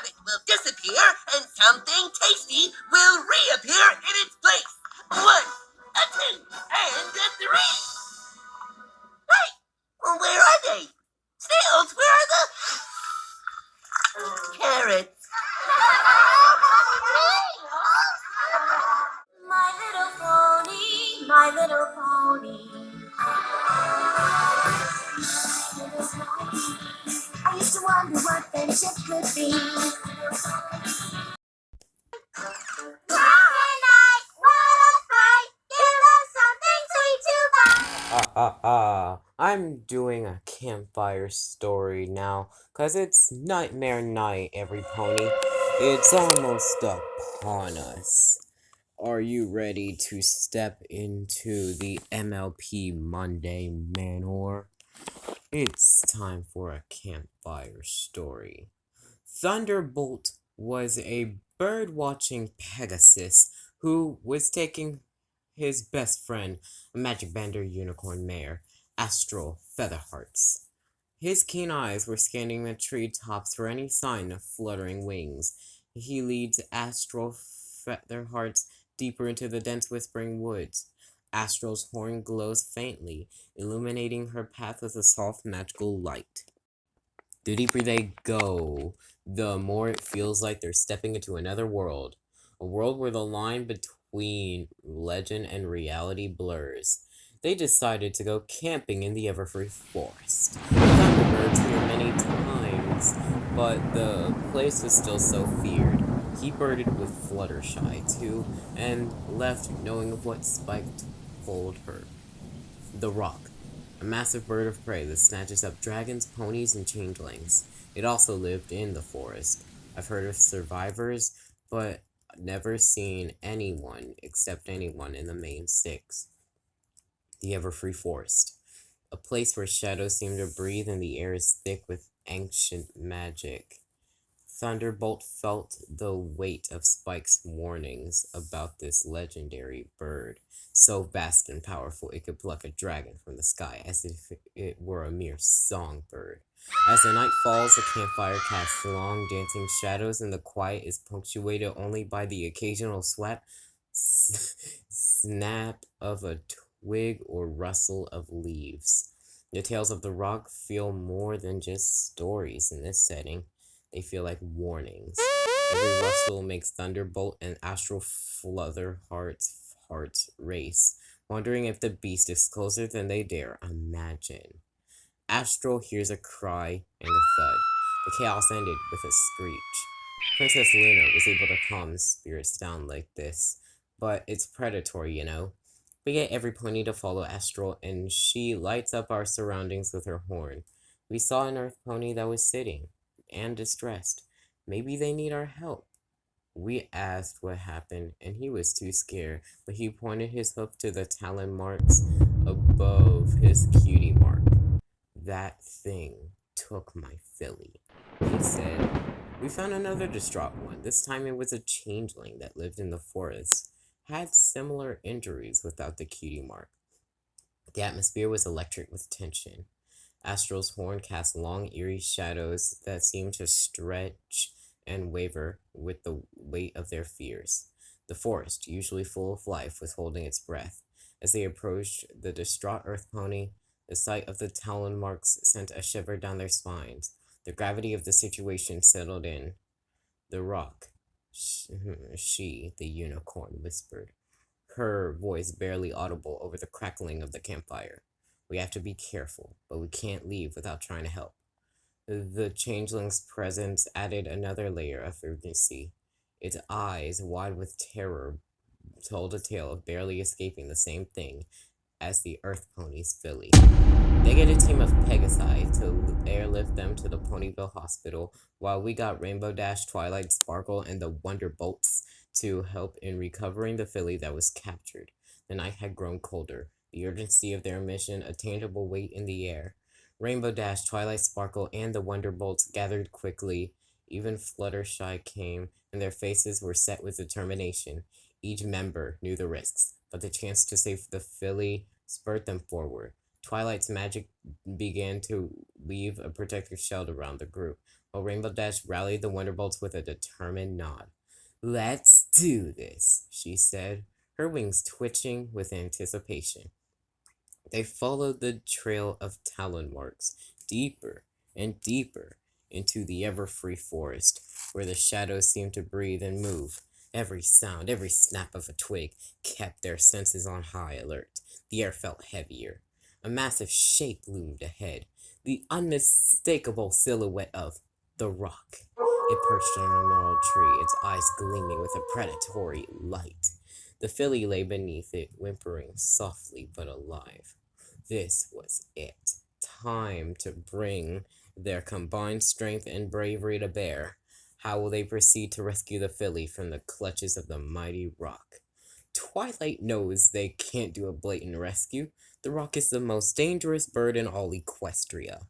habit will disappear and something tasty will reappear in its place. 1, a 2, and a 3. Hey, well, where are they? Snails, where are the carrots? My little pony, my little pony. I used to wonder what friendship could be. I'm doing a campfire story now, 'cause it's nightmare night, every pony. It's almost upon us. Are you ready to step into the MLP Monday Manor? It's time for a campfire story. Thunderbolt was a bird-watching Pegasus who was taking his best friend, a magic bender unicorn mare, Astral Featherhearts. His keen eyes were scanning the treetops for any sign of fluttering wings. He leads Astral Featherhearts deeper into the dense whispering woods. Astral's horn glows faintly, illuminating her path with a soft magical light. The deeper they go, the more it feels like they're stepping into another world. A world where the line between legend and reality blurs. They decided to go camping in the Everfree Forest. Thunderbirds here many times, but the place was still so feared. He birded with Fluttershy, too, and left knowing of what Spike told her. The Rock, a massive bird of prey that snatches up dragons, ponies, and changelings. It also lived in the forest. I've heard of survivors, but never seen anyone except anyone in the main six. The Everfree Forest, a place where shadows seem to breathe and the air is thick with ancient magic. Thunderbolt felt the weight of Spike's warnings about this legendary bird, so vast and powerful it could pluck a dragon from the sky as if it were a mere songbird. As the night falls, the campfire casts long dancing shadows and the quiet is punctuated only by the occasional snap of a twig or rustle of leaves. The tales of the rock feel more than just stories in this setting. They feel like warnings. Every rustle makes Thunderbolt and Astral Featherheart's hearts race, wondering if the beast is closer than they dare imagine. Astral hears a cry and a thud. The chaos ended with a screech. Princess Luna was able to calm spirits down like this, but it's predatory, you know. We get every pony to follow Astral, and she lights up our surroundings with her horn. We saw an earth pony that was sitting and distressed. Maybe they need our help. We asked what happened, and he was too scared, but he pointed his hoof to the talon marks above his cutie mark. That thing took my filly, he said. We found another distraught one. This time it was a changeling that lived in the forest. Had similar injuries without the cutie mark. The atmosphere was electric with tension. Astral's horn cast long, eerie shadows that seemed to stretch and waver with the weight of their fears. The forest, usually full of life, was holding its breath. As they approached the distraught earth pony, the sight of the talon marks sent a shiver down their spines. The gravity of the situation settled in. The rock, she, the unicorn, whispered, her voice barely audible over the crackling of the campfire. We have to be careful, but we can't leave without trying to help. The changeling's presence added another layer of urgency. Its eyes, wide with terror, told a tale of barely escaping the same thing as the Earth Pony's filly. They get a team of Pegasi to airlift them to the Ponyville Hospital, while we got Rainbow Dash, Twilight Sparkle, and the Wonderbolts to help in recovering the filly that was captured. The night had grown colder, the urgency of their mission a tangible weight in the air. Rainbow Dash, Twilight Sparkle, and the Wonderbolts gathered quickly. Even Fluttershy came, and their faces were set with determination. Each member knew the risks, but the chance to save the filly spurred them forward. Twilight's magic began to weave a protective shield around the group, while Rainbow Dash rallied the Wonderbolts with a determined nod. "Let's do this," she said, her wings twitching with anticipation. They followed the trail of talon marks, deeper and deeper into the ever-free forest, where the shadows seemed to breathe and move. Every sound, every snap of a twig kept their senses on high alert. The air felt heavier. A massive shape loomed ahead, the unmistakable silhouette of the Rock. It perched on a gnarled tree, its eyes gleaming with a predatory light. The filly lay beneath it, whimpering softly but alive. This was it. Time to bring their combined strength and bravery to bear. How will they proceed to rescue the filly from the clutches of the mighty Rock? Twilight knows they can't do a blatant rescue. The Rock is the most dangerous bird in all Equestria.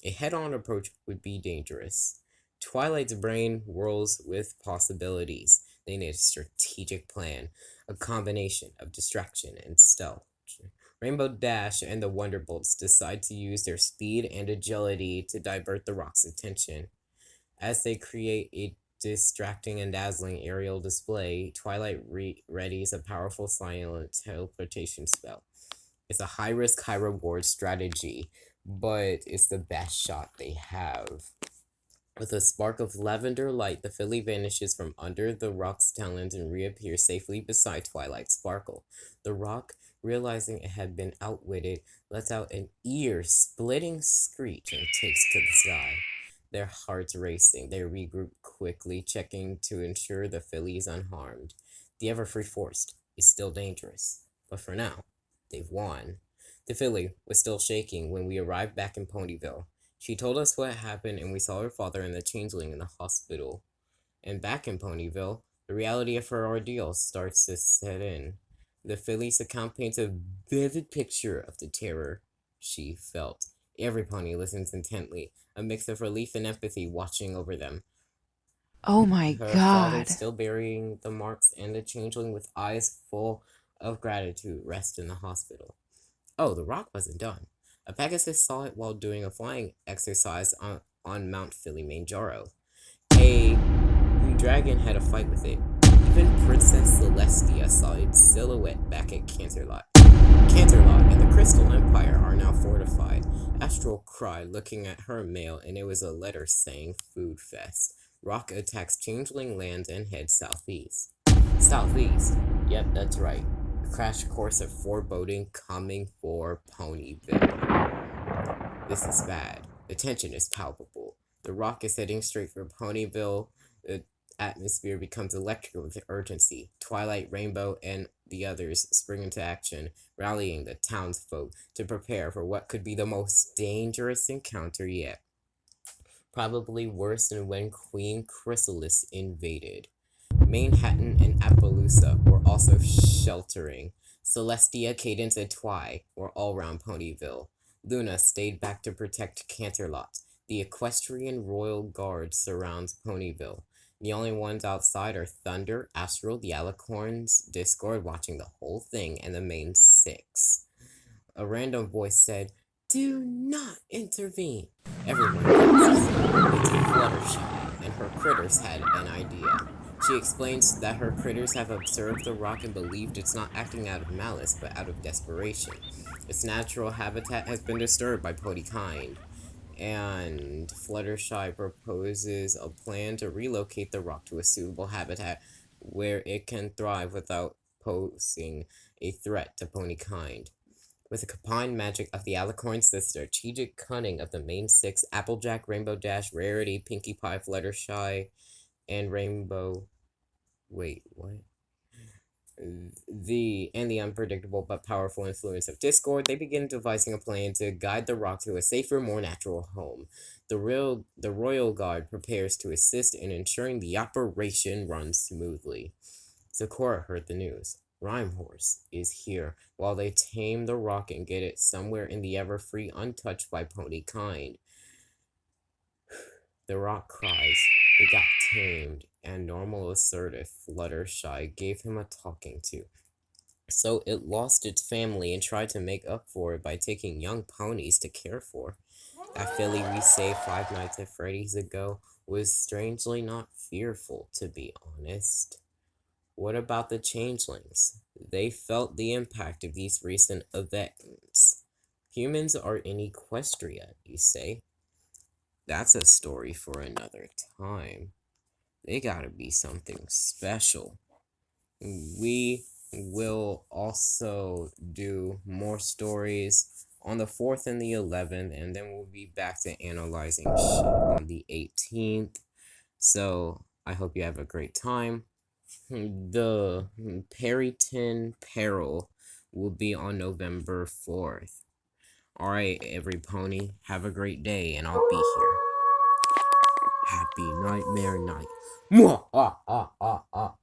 A head-on approach would be dangerous. Twilight's brain whirls with possibilities. They need a strategic plan, a combination of distraction and stealth. Rainbow Dash and the Wonderbolts decide to use their speed and agility to divert the Rock's attention. As they create a distracting and dazzling aerial display, Twilight readies a powerful silent teleportation spell. It's a high-risk, high-reward strategy, but it's the best shot they have. With a spark of lavender light, the filly vanishes from under the Rock's talons and reappears safely beside Twilight Sparkle. The Rock, realizing it had been outwitted, lets out an ear-splitting screech and takes to the sky. Their hearts racing, they regroup quickly, checking to ensure the filly is unharmed. The ever-free forest is still dangerous, but for now, they've won. The filly was still shaking when we arrived back in Ponyville. She told us what happened, and we saw her father and the changeling in the hospital. And back in Ponyville, the reality of her ordeal starts to set in. The filly's account paints a vivid picture of the terror she felt. Every pony listens intently, a mix of relief and empathy watching over them. Oh my Her father, god. still bearing the marks, and the changeling with eyes full of gratitude, rest in the hospital. Oh, the Rock wasn't done. A Pegasus saw it while doing a flying exercise on Mount Kilimanjaro. A dragon had a fight with it. Even Princess Celestia saw its silhouette back at Canterlot. Canterlot and the Crystal Empire are now fortified. Astral cried, looking at her mail, and it was a letter saying Food Fest. Rock attacks Changeling lands and heads southeast. Southeast? Yep, that's right. A crash course of foreboding coming for Ponyville. This is bad. The tension is palpable. The Rock is heading straight for Ponyville. The atmosphere becomes electric with urgency. Twilight, Rainbow, and the others spring into action, rallying the townsfolk to prepare for what could be the most dangerous encounter yet. Probably worse than when Queen Chrysalis invaded. Manhattan and Appaloosa were also sheltering. Celestia, Cadence, and Twy were all around Ponyville. Luna stayed back to protect Canterlot. The Equestrian Royal Guard surrounds Ponyville. The only ones outside are Thunder, Astral, the Alicorns, Discord watching the whole thing, and the main six. A random voice said, "Do not intervene." Everyone gasped. It's Fluttershy, and her critters had an idea. She explains that her critters have observed the Rock and believed it's not acting out of malice, but out of desperation. Its natural habitat has been disturbed by Ponykind, and Fluttershy proposes a plan to relocate the Rock to a suitable habitat where it can thrive without posing a threat to Ponykind. With the combined magic of the Alicorns, the strategic cunning of the main six, Applejack, Rainbow Dash, Rarity, Pinkie Pie, Fluttershy, and Rainbow... Wait, what? The unpredictable but powerful influence of Discord, they begin devising a plan to guide the Rock to a safer, more natural home. The Royal Guard prepares to assist in ensuring the operation runs smoothly. Sakura heard the news. Rhyme Horse is here, while they tame the Rock and get it somewhere in the Everfree untouched by Ponykind. The Rock cries. It got tamed, and normal assertive Fluttershy gave him a talking to. So it lost its family and tried to make up for it by taking young ponies to care for. That filly we saved 5 nights at Freddy's ago was strangely not fearful, to be honest. What about the changelings? They felt the impact of these recent events. Humans are in Equestria, you say? That's a story for another time. They gotta be something special. We will also do more stories on the 4th and the 11th, and then we'll be back to analyzing shit on the 18th. So I hope you have a great time. The Perryton Peril will be on November 4th. Alright, every pony, have a great day, and I'll be here. Happy Nightmare Night. Mwah!